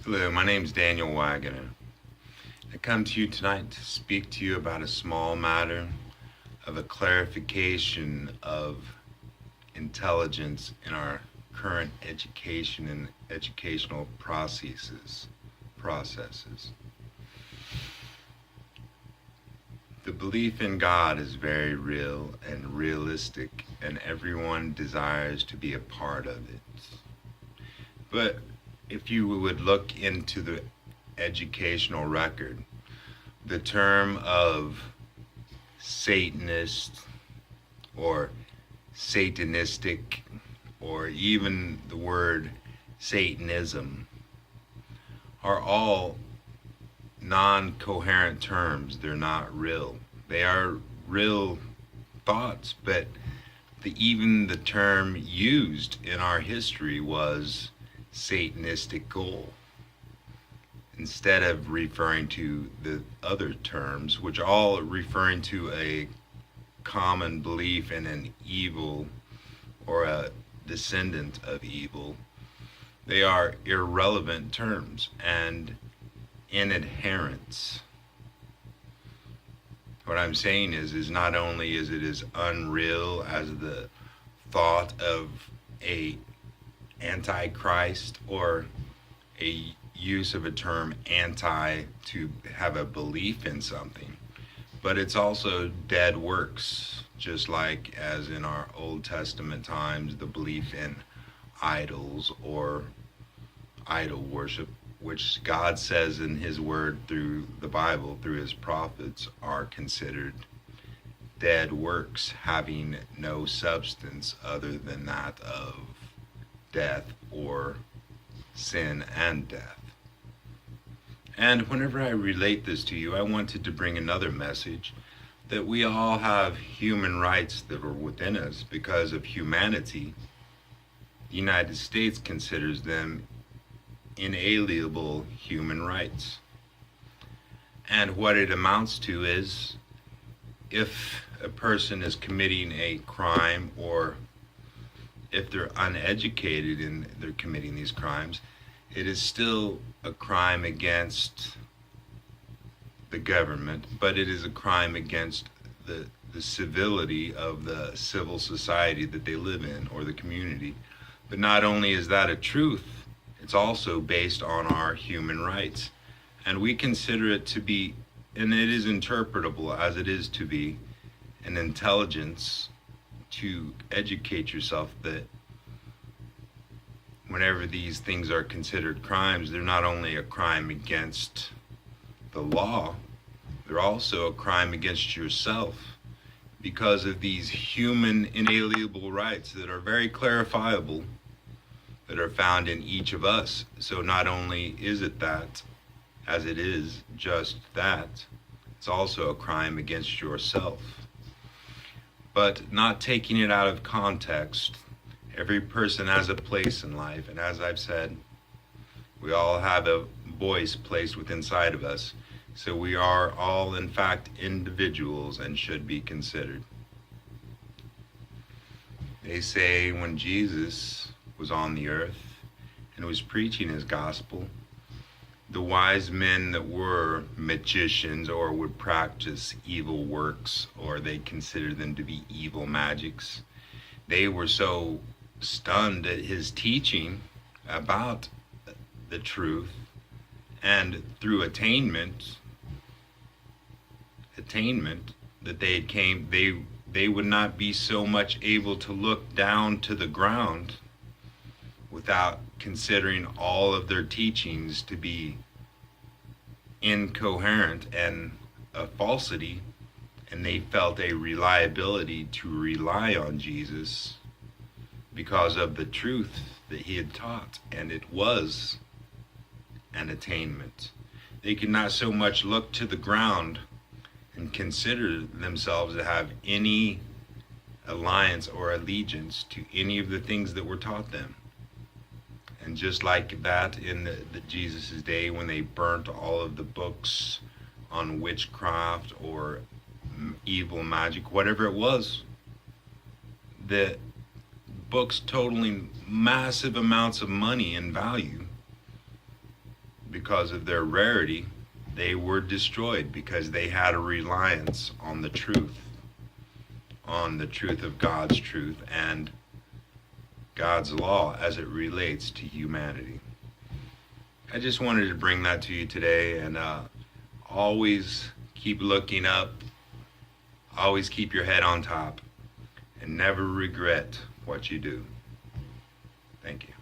Hello, my name is Daniel Wagner. I come to you tonight to speak to you about a small matter of a clarification of intelligence in our current education and educational processes. The belief in God is very real and realistic, and everyone desires to be a part of it. But if you would look into the educational record, the term of Satanist or Satanistic, or even the word Satanism, are all non-coherent terms. They're not real. They are real thoughts, but even the term used in our history was Satanistic goal, instead of referring to the other terms, which all are referring to a common belief in an evil or a descendant of evil. They are irrelevant terms and inadherents. What I'm saying is not only is it as unreal as the thought of a antichrist or a use of a term anti to have a belief in something, but it's also dead works, just like as in our Old Testament times, the belief in idols or idol worship, which God says in his word through the Bible, through his prophets, are considered dead works, having no substance other than that of death or sin and death. And whenever I relate this to you, I wanted to bring another message, that we all have human rights that are within us because of humanity. The United States considers them inalienable human rights. And what it amounts to is, if a person is committing a crime, or if they're uneducated and they're committing these crimes, it is still a crime against the government, but it is a crime against the civility of the civil society that they live in, or the community. But not only is that a truth, it's also based on our human rights. And we consider it to be, and it is interpretable as it is to be, an intelligence to educate yourself that whenever these things are considered crimes, they're not only a crime against the law, they're also a crime against yourself, because of these human inalienable rights that are very clarifiable, that are found in each of us. So not only is it that, as it is just that, it's also a crime against yourself. But not taking it out of context, every person has a place in life, and as I've said, we all have a voice placed within inside of us. So we are all, in fact, individuals and should be considered. They say when Jesus was on the earth and was preaching his gospel, the wise men that were magicians or would practice evil works, or they considered them to be evil magics, they were so stunned at his teaching about the truth, and through attainment that they would not be so much able to look down to the ground without considering all of their teachings to be incoherent and a falsity, and they felt a reliability to rely on Jesus because of the truth that he had taught, and it was an attainment. They could not so much look to the ground and consider themselves to have any alliance or allegiance to any of the things that were taught them. And just like that in the Jesus' day, when they burnt all of the books on witchcraft or evil magic, whatever it was, the books totaling massive amounts of money and value, because of their rarity, they were destroyed because they had a reliance on the truth of God's truth and God's law as it relates to humanity. I just wanted to bring that to you today, and always keep looking up, always keep your head on top, and never regret what you do. Thank you.